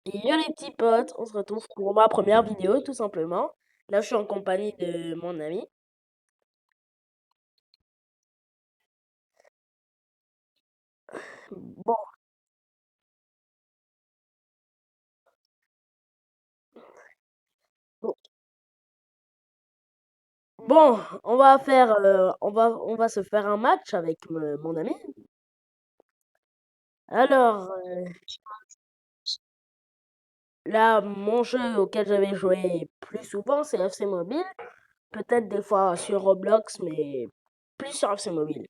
Et yo les petits potes, on se retrouve pour ma première vidéo tout simplement. Là je suis en compagnie de mon ami. Bon, bon, on va faire, on va se faire un match avec mon ami. Alors là, mon jeu auquel j'avais joué plus souvent, c'est FC Mobile. Peut-être des fois sur Roblox, mais plus sur FC Mobile.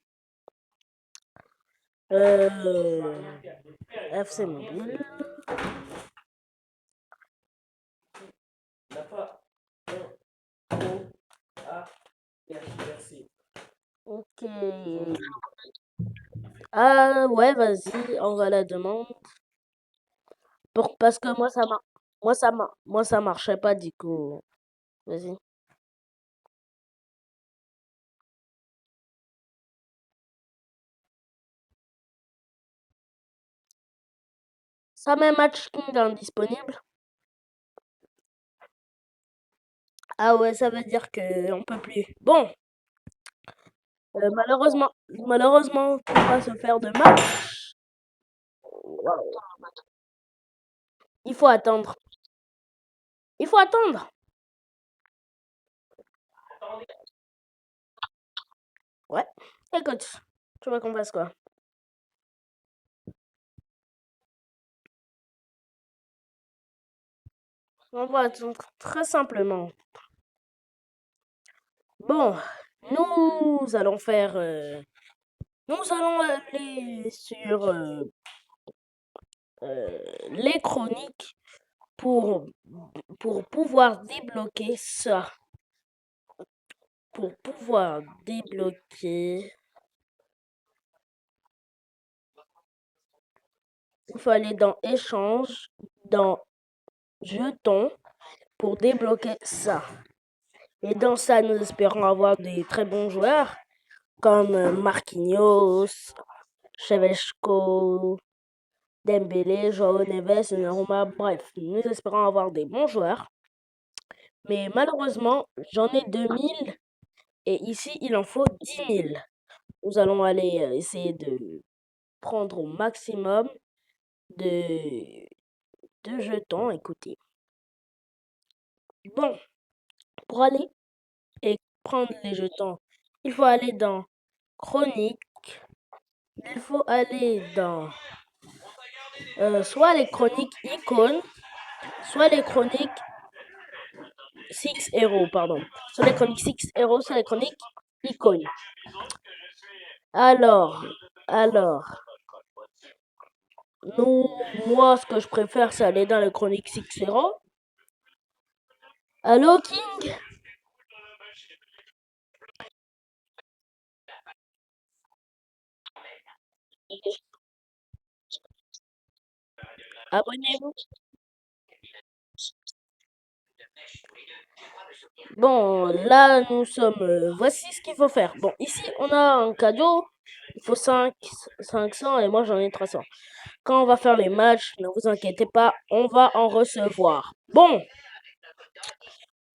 Euh, FC Mobile. Ok. Ah ouais, vas-y, envoie la demande. Parce que moi ça marchait pas du coup. Vas-y. Ça met Match King indisponible. Ah ouais, ça veut dire que on peut plus. Bon, malheureusement, pour pas se faire de match, il faut attendre. Il faut attendre. Ouais. Écoute, tu veux qu'on fasse quoi? On va attendre très simplement. Bon, nous allons faire, nous allons aller sur les chroniques pour pour pouvoir débloquer ça. Pour pouvoir débloquer, il faut aller dans échange, dans jetons pour débloquer ça. Et dans ça, nous espérons avoir des très bons joueurs comme Marquinhos, Chevechko, Dembélé, João Neves, Donnarumma, bref, nous espérons avoir des bons joueurs. Mais malheureusement, j'en ai 2000 et ici, il en faut 10 000. Nous allons aller essayer de prendre au maximum de, de jetons. Écoutez. Bon, pour aller et prendre les jetons, il faut aller dans chronique, il faut aller dans soit les chroniques icônes, soit les chroniques 6 héros, pardon. Soit les chroniques 6 héros, soit les chroniques icônes. Alors, alors, nous, moi, ce que je préfère, c'est aller dans les chroniques 6 héros. Allo, King? Abonnez-vous. Bon, là, nous sommes. Voici ce qu'il faut faire. Bon, ici, on a un cadeau. Il faut 500 et moi, j'en ai 300. Quand on va faire les matchs, ne vous inquiétez pas, on va en recevoir. Bon,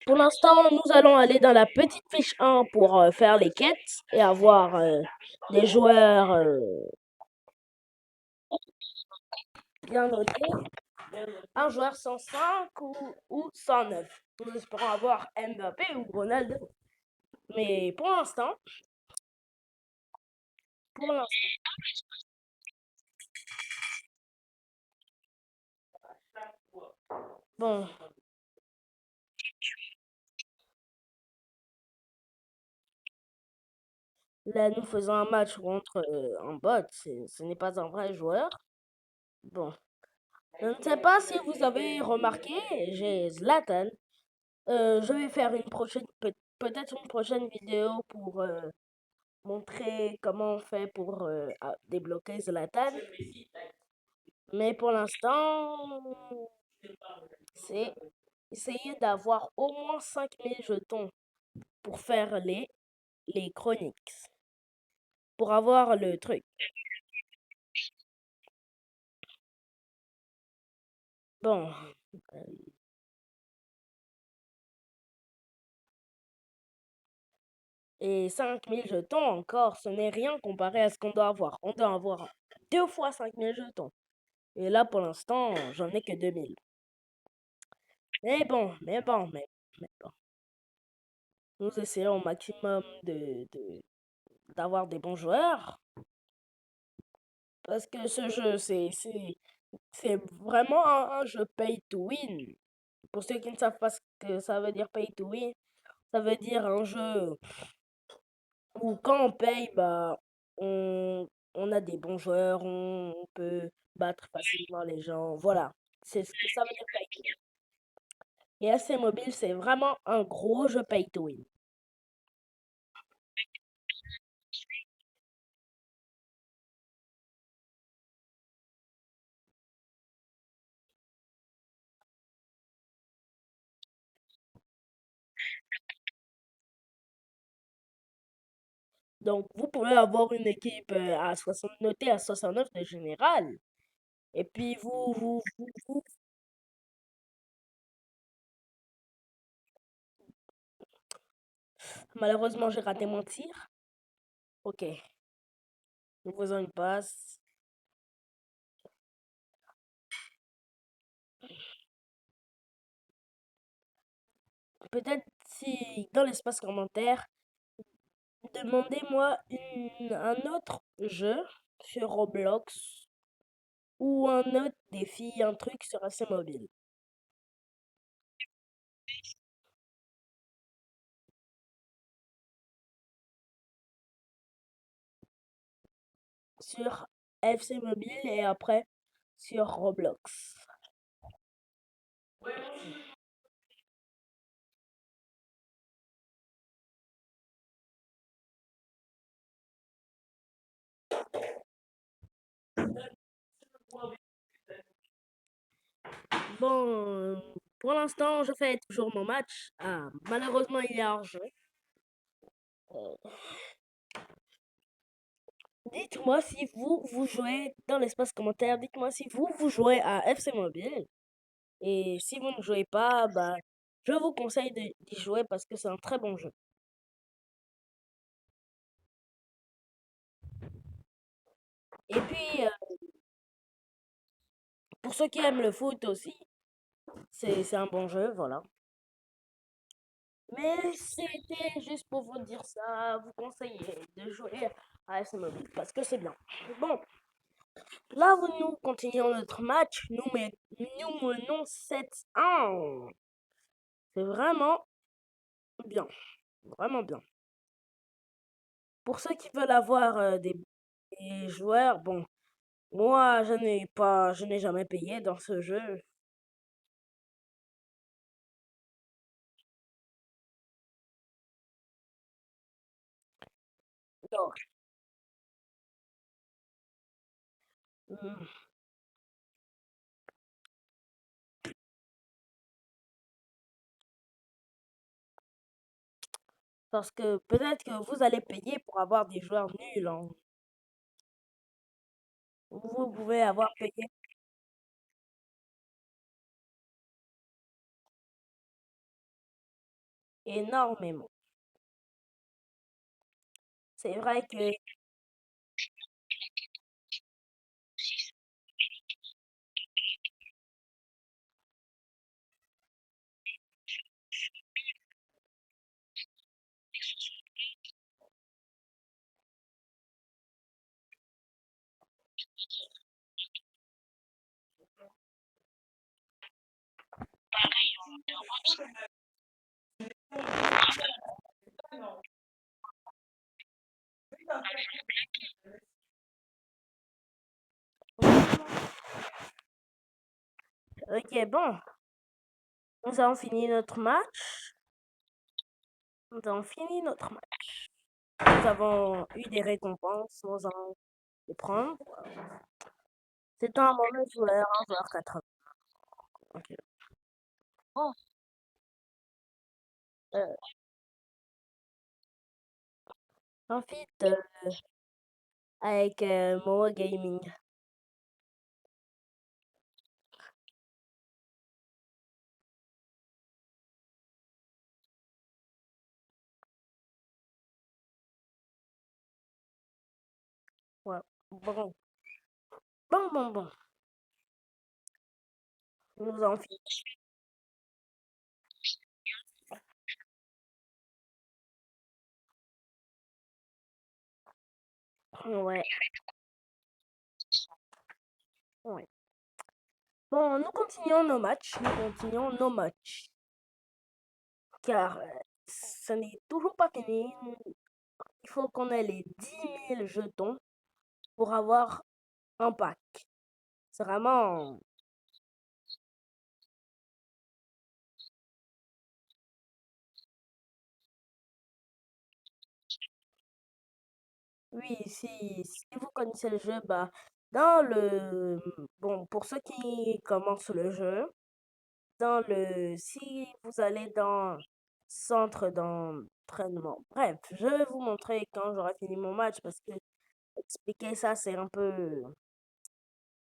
pour l'instant, nous allons aller dans la petite fiche 1 pour faire les quêtes et avoir des joueurs bien notés. Un joueur 105 ou 109. Nous espérons avoir Mbappé ou Ronaldo. Mais pour l'instant, bon, là, nous faisons un match contre un bot. Ce n'est pas un vrai joueur. Bon, je ne sais pas si vous avez remarqué, j'ai Zlatan. Je vais faire une prochaine, peut-être une prochaine vidéo pour montrer comment on fait pour débloquer Zlatan. Mais pour l'instant, c'est essayer d'avoir au moins 5000 jetons pour faire les chroniques. Pour avoir le truc. Bon, et 5 000 jetons encore, ce n'est rien comparé à ce qu'on doit avoir. On doit avoir 2 fois 5 000 jetons. Et là, pour l'instant, j'en ai que 2 000. Mais bon. Nous essayons au maximum d'avoir des bons joueurs. Parce que ce jeu, c'est vraiment un jeu pay to win. Pour ceux qui ne savent pas ce que ça veut dire pay to win, ça veut dire un jeu où quand on paye, bah, on a des bons joueurs, on peut battre facilement les gens. Voilà, c'est ce que ça veut dire pay to win. Et AC Mobile, c'est vraiment un gros jeu pay to win. Donc, vous pouvez avoir une équipe à 60, notée à 69 de général. Et puis, malheureusement, j'ai raté mon tir. Ok, nous faisons une passe. Peut-être si dans l'espace commentaire, demandez-moi un autre jeu sur Roblox ou un autre défi, un truc sur AC Mobile. Sur FC Mobile et après sur Roblox. Bon, pour l'instant, je fais toujours mon match. Ah, malheureusement, il est hors-jeu. Euh, Dites-moi si vous jouez dans l'espace commentaire. Dites-moi si vous jouez à FC Mobile. Et si vous ne jouez pas, bah, je vous conseille d'y jouer parce que c'est un très bon jeu. Et puis, pour ceux qui aiment le foot aussi, c'est un bon jeu, voilà. Mais c'était juste pour vous dire ça, vous conseiller de jouer à FC Mobile parce que c'est bien. Bon, là, nous continuons notre match. Nous menons 7-1. C'est vraiment bien. Vraiment bien. Pour ceux qui veulent avoir des joueurs, bon, moi, je n'ai jamais payé dans ce jeu. Non. Mm. Parce que peut-être que vous allez payer pour avoir des joueurs nuls, hein. Vous pouvez avoir payé énormément. C'est vrai que, ok, bon, nous avons fini notre match. Nous avons fini notre match. Nous avons eu des récompenses, nous allons les prendre. C'est un mauvais joueur, un joueur 80. Ok. Bon, euh, ensuite, avec Momo Gaming. Bon, bon. Nous en Ouais, ouais. Bon, nous continuons nos matchs, car ça n'est toujours pas fini. Il faut qu'on ait les 10 000 jetons pour avoir un pack. C'est vraiment... Oui, si vous connaissez le jeu, bah, dans le... Bon, pour ceux qui commencent le jeu, si vous allez dans centre d'entraînement, bref, je vais vous montrer quand j'aurai fini mon match parce que expliquer ça, c'est un peu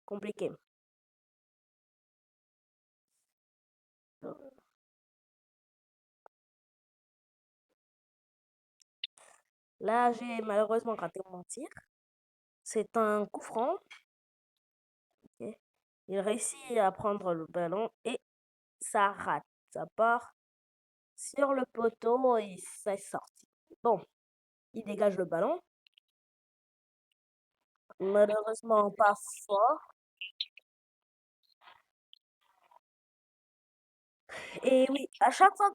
compliqué. Là, j'ai malheureusement raté mon tir. C'est un coup franc. Ok. Il réussit à prendre le ballon et ça rate. Ça part sur le poteau et c'est sorti. Bon, il dégage le ballon. Malheureusement, pas fort. Et oui, à chaque fois,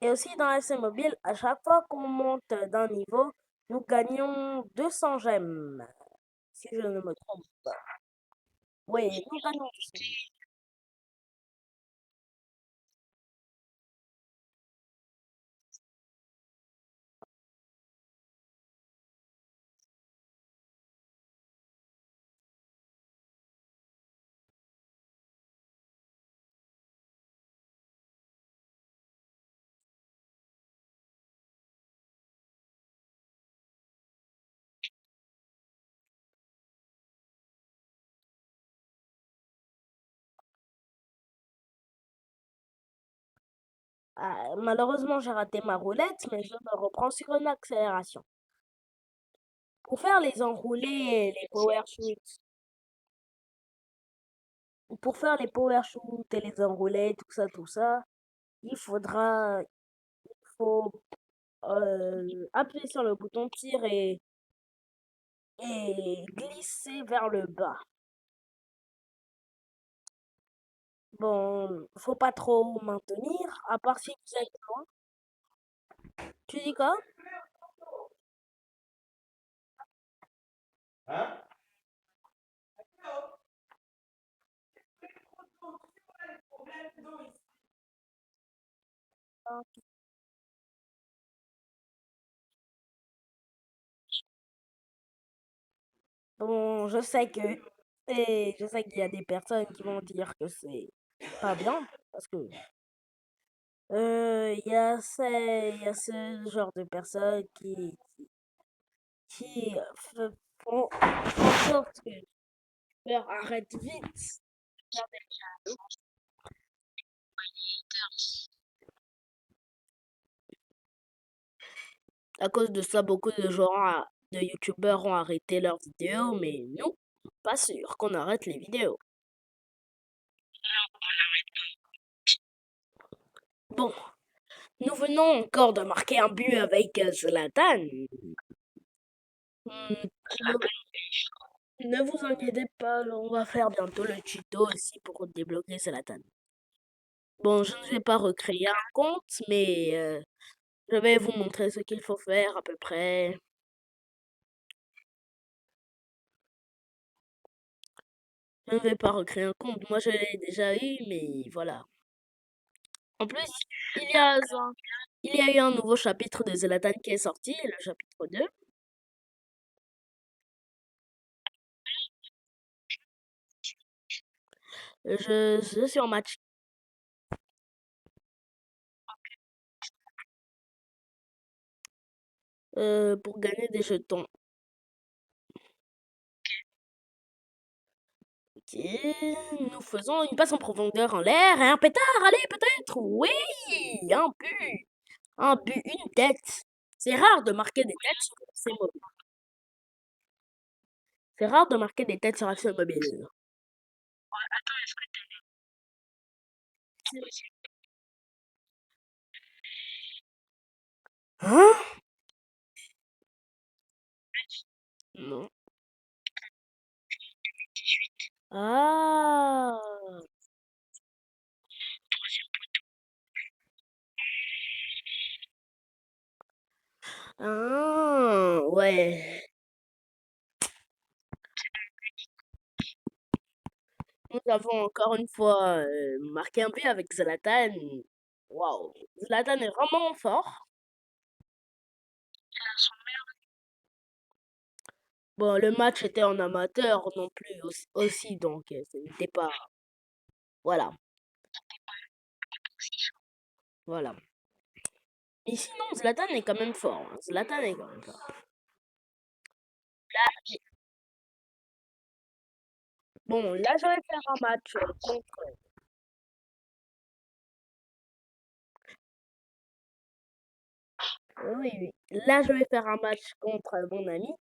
et aussi dans l'AC Mobile, à chaque fois qu'on monte d'un niveau, nous gagnons 200 gemmes. Si je ne me trompe pas. Oui, nous gagnons 200. Ah, malheureusement, j'ai raté ma roulette, mais je me reprends sur une accélération. Pour faire les enroulés et les power shoots, pour faire les power shoots et les enroulés, tout ça, il faudra, faut appuyer sur le bouton tir et glisser vers le bas. Bon, faut pas trop maintenir, à part si vous êtes loin. Tu dis quoi? Bon, je sais qu'il y a des personnes qui vont dire que c'est pas bien, parce que il y a ce genre de personnes qui font en sorte que leur arrête vite. À cause de ça, beaucoup de youtubeurs ont arrêté leurs vidéos, mais nous, pas sûr qu'on arrête les vidéos. Bon, nous venons encore de marquer un but avec Zlatan. Hmm, ne vous inquiétez pas, on va faire bientôt le tuto aussi pour débloquer Zlatan. Bon, je ne vais pas recréer un compte, mais je vais vous montrer ce qu'il faut faire à peu près. Je ne vais pas recréer un compte. Moi, je l'ai déjà eu, mais voilà. En plus, il y a il y a eu un nouveau chapitre de Zlatan qui est sorti, le chapitre 2. Je suis en match pour gagner des jetons. Ok, nous faisons une passe en profondeur en l'air et un pétard, allez, peut-être. Oui, un but. Un but, une tête. C'est rare de marquer des têtes sur ces mots. C'est rare de marquer des têtes sur Action Mobile. Hein? Non. Ah! Ah! Ouais. Nous avons encore une fois marqué un but avec Zlatan. Waouh! Zlatan est vraiment fort. Bon, le match était en amateur non plus aussi, donc ce n'était pas. Voilà, voilà. Mais sinon, Zlatan est quand même fort, hein. Zlatan est quand même fort. Bon, là, je vais faire un match contre. Oui, oui. Là, je vais faire un match contre mon ami.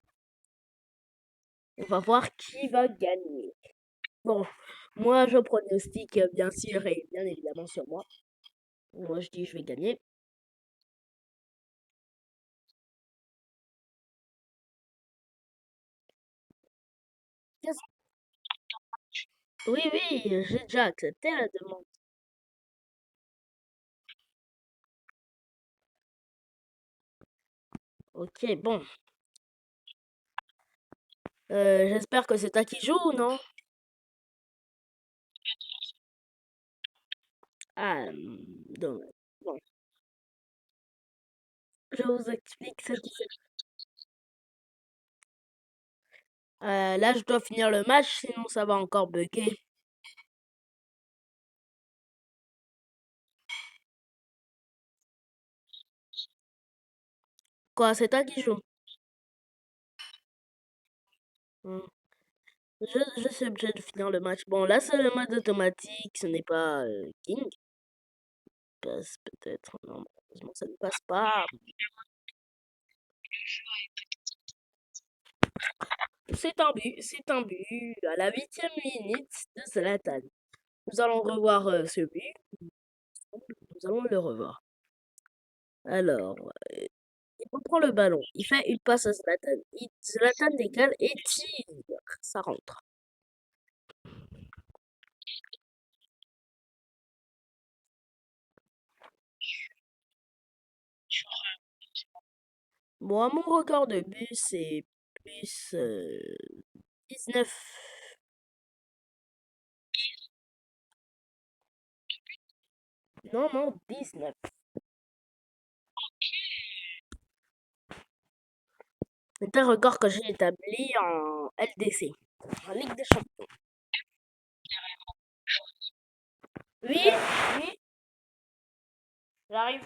On va voir qui va gagner. Bon, moi, je pronostique bien sûr et bien évidemment sur moi. Moi, je dis je vais gagner. Yes. Oui, oui, j'ai déjà accepté la demande. Ok, bon. J'espère que c'est toi qui joues, non? Ah, dommage. Bon, je vous explique ce qui s'est. Là, je dois finir le match, sinon ça va encore bugger. Quoi, c'est toi qui joues? Hmm. Je suis obligé de finir le match. Bon, là, c'est le mode automatique, ce n'est pas King. Passe peut-être. Non, malheureusement, ça ne passe pas. C'est un but à la 8e minute de Zlatan. Nous allons revoir ce but. Nous allons le revoir. Alors, il reprend le ballon. Il fait une passe à Zlatan. Zlatan décale et tire. Ça rentre. Moi, mon record de but, c'est plus 19. Non, non, 19. C'est un record que j'ai établi en LDC, en Ligue des Champions. Oui, oui, j'arrive.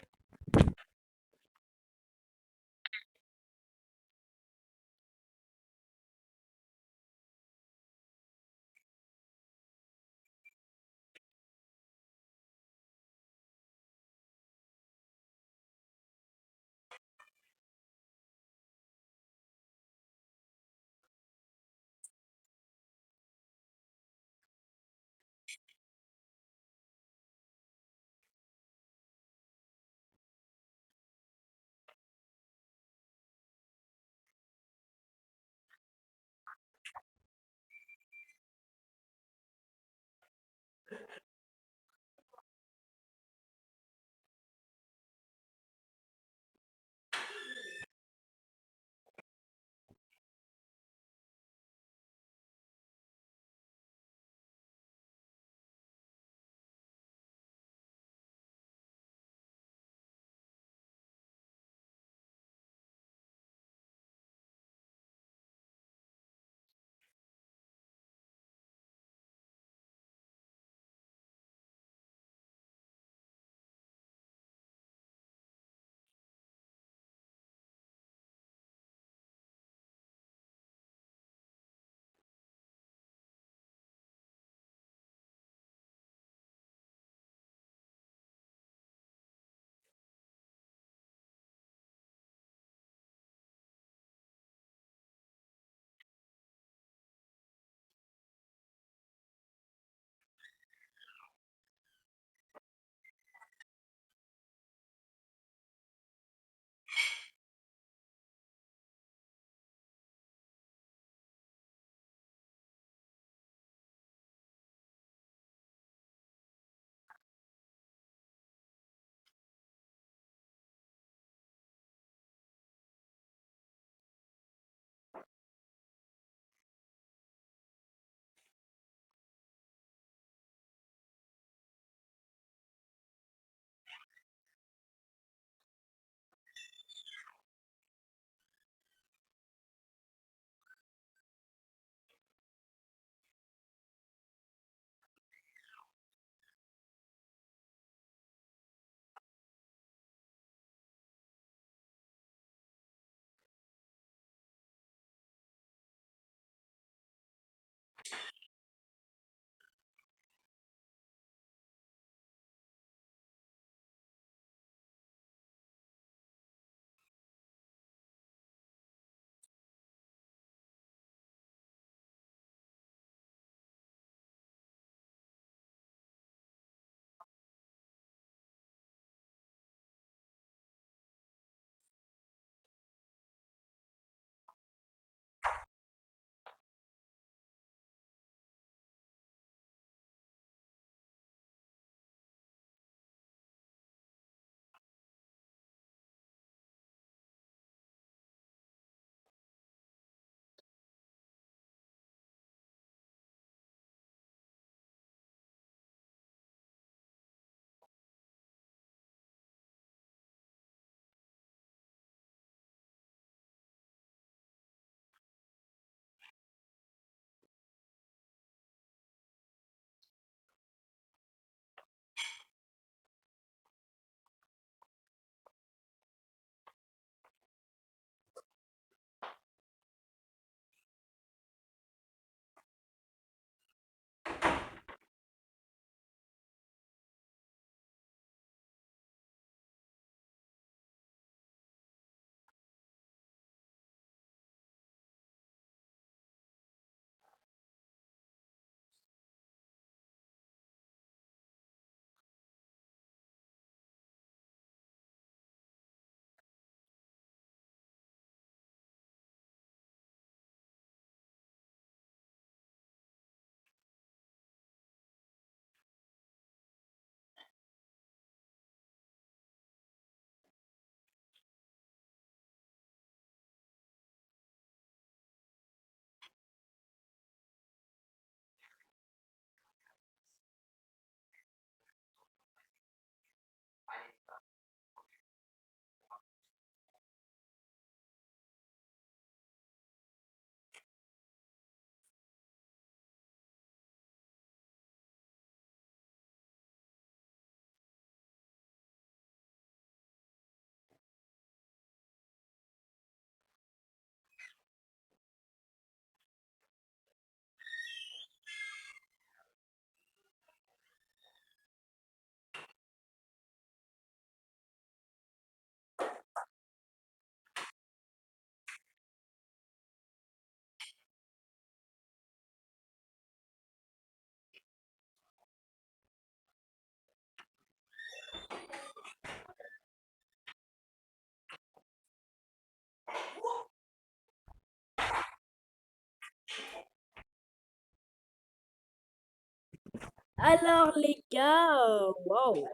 Alors les gars, waouh,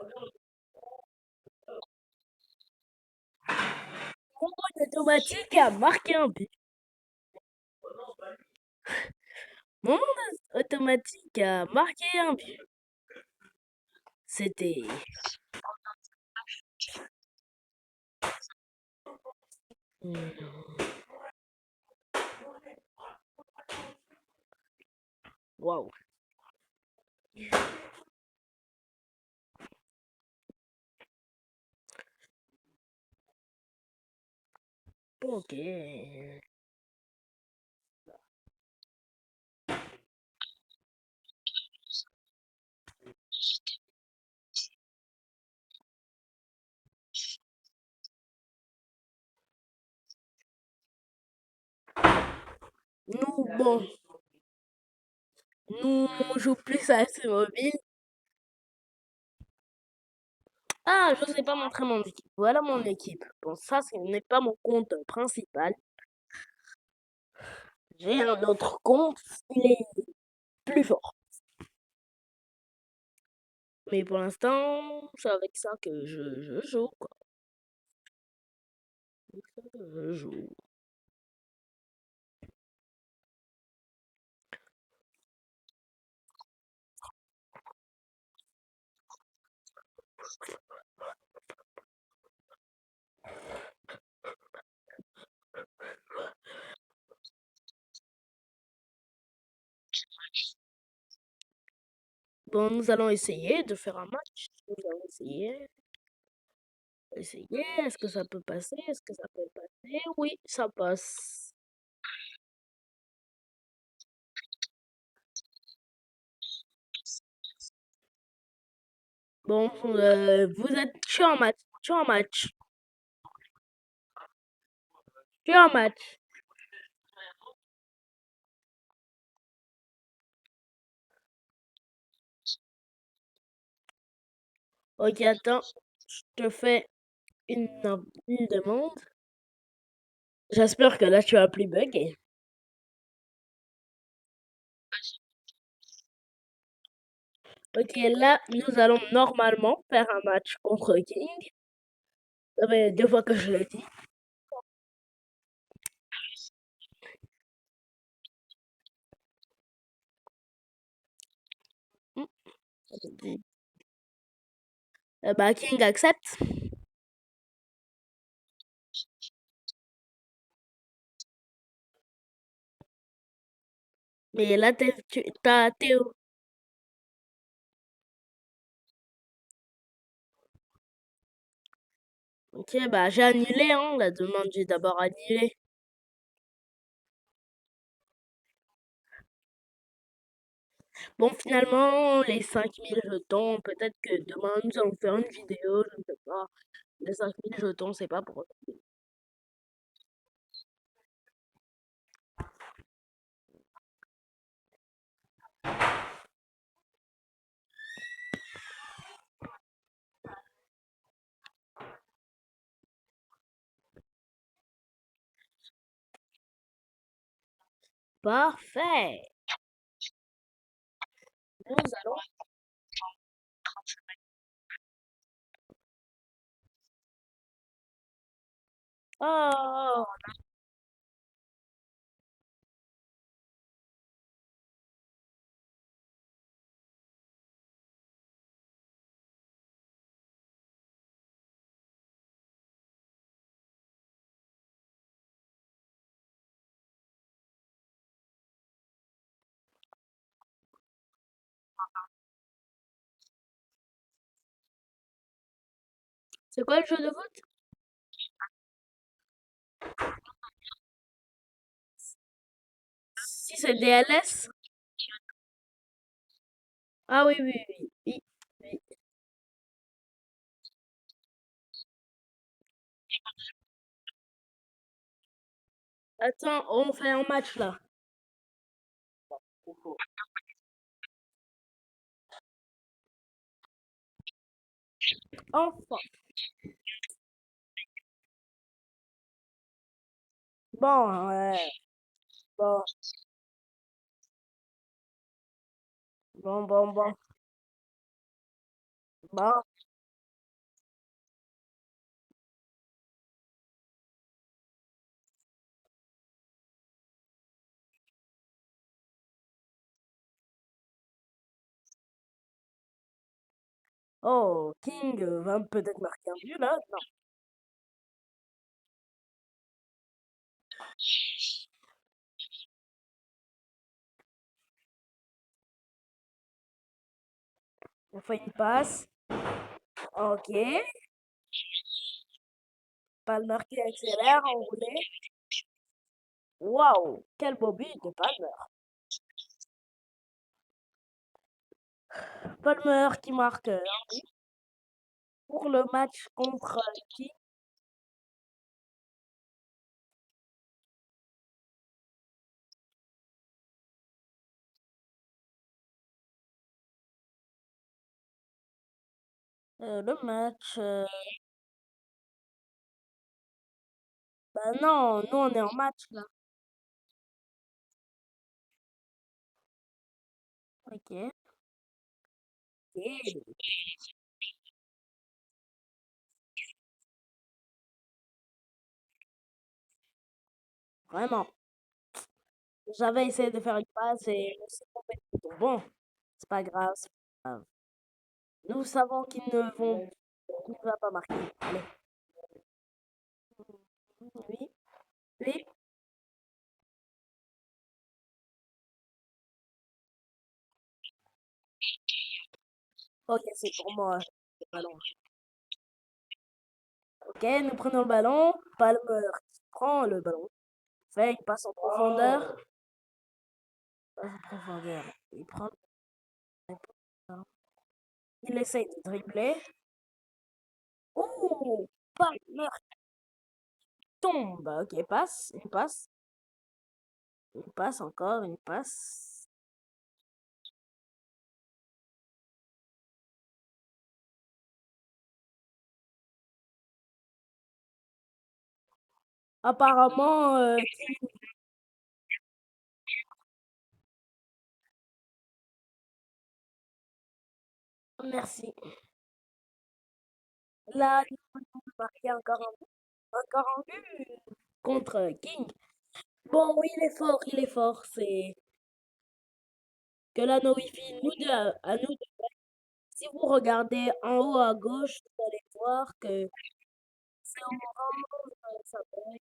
Monde automatique a marqué un but. Monde automatique a marqué un but. C'était waouh. Ok. Nous, bon, nous on joue plus à ce mobile. Ah, je sais pas montrer mon équipe. Voilà mon équipe. Bon, ça, ce n'est pas mon compte principal. J'ai un autre compte, il est plus fort. Mais pour l'instant, c'est avec ça que je joue, quoi. C'est ça que je joue. Bon, nous allons essayer de faire un match. Nous allons essayer. Est-ce que ça peut passer? Est-ce que ça peut passer? Oui, ça passe. Bon, vous êtes, je suis en match. Je suis en match. Je suis en match. Ok, attends. Je te fais une demande. J'espère que là, tu vas plus bugger. Ok, là, nous allons normalement faire un match contre King. Ça fait 2 fois que je le dis. Hmm. Bah, King accepte. Mais là, t'as Théo. Ok, bah, j'ai annulé, hein, la demande, j'ai d'abord annulé. Bon, finalement, les 5000 jetons, peut-être que demain, nous allons faire une vidéo, je ne sais pas. Les 5000 jetons, c'est pas pour... Parfait. Nous allons... Oh, c'est quoi le jeu de foot? Si c'est DLS? Ah oui, oui, oui, oui, oui. Attends, on fait un match là. Enfin. Bon, bon, bon. Bon. Oh, King va peut-être marquer un but là. Non, on fait une passe. Ok. Palmer qui accélère, enroulé. Waouh, quel beau but de Palmer. Palmer qui marque un but pour le match contre qui? Le match. Bah non, nous on est en match là. Ok. Ok. Vraiment. J'avais essayé de faire une passe et je me suis trompé de bouton. Bon, c'est pas grave, c'est pas grave. Nous savons qu'ils ne vont, qu'il ne va pas marquer. Allez. Oui, oui. Ok, c'est pour moi. Le ballon. Ok, nous prenons le ballon. Palmer qui prend le ballon. Fait une passe en profondeur. Passe en profondeur. Il prend le ballon. Il essaye de dribbler. Ouh! Palmer tombe. Ok, passe. Une passe. Une passe encore. Une passe. Apparemment, merci. Là, il faut marquer encore un but contre King. Bon, oui, il est fort, il est fort. C'est que la nourriture, nous deux, à nous deux. Si vous regardez en haut à gauche, vous allez voir que c'est orange, ça bug.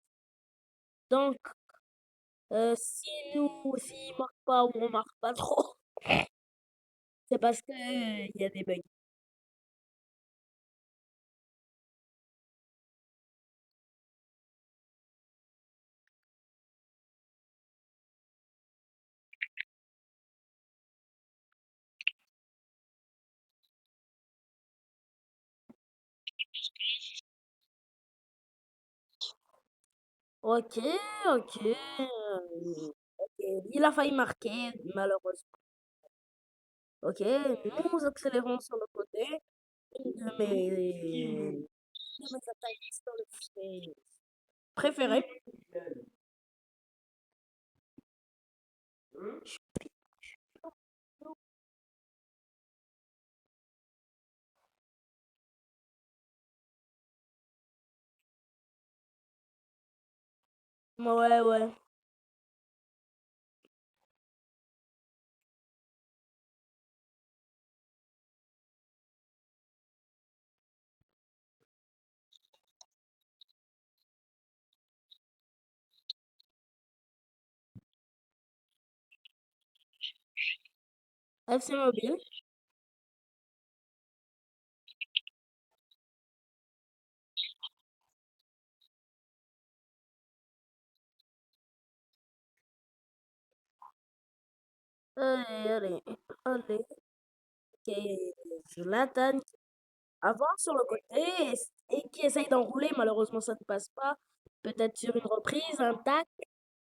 Donc, si nous, s'ils marquent pas ou on marque pas trop, c'est parce que il y a des bugs. Ok, ok. Ok, il a failli marquer, malheureusement. Ok, nous accélérons sur le côté. Une de mes attaques sur le côté préférées. Ouais, ouais. FC Mobile. Allez, allez, allez. Ok, Zlatan qui avance sur le côté et qui essaye d'enrouler. Malheureusement, ça ne passe pas. Peut-être sur une reprise, un tac.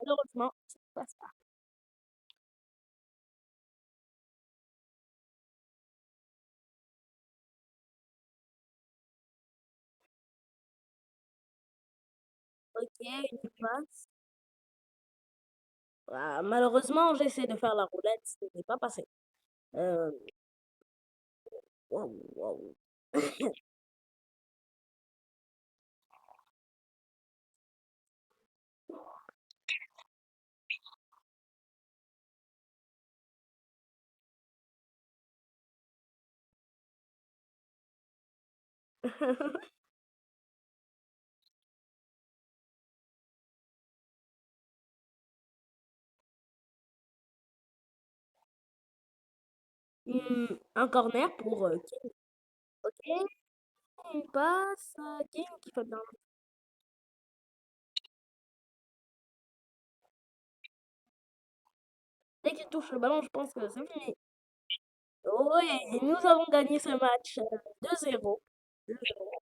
Malheureusement, ça ne passe pas. Ok, une passe. Ah, malheureusement, j'essaie de faire la roulette, ce n'est pas passé. Euh, waouh, waouh. Un corner pour King. Ok, une passe. King qui fait bien. Dès qu'il touche le ballon, je pense que c'est fini. Oui, nous avons gagné ce match 2-0. 2-0.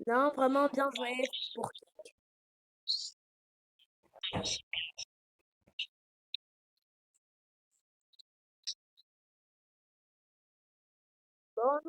Non, vraiment bien joué pour Bon,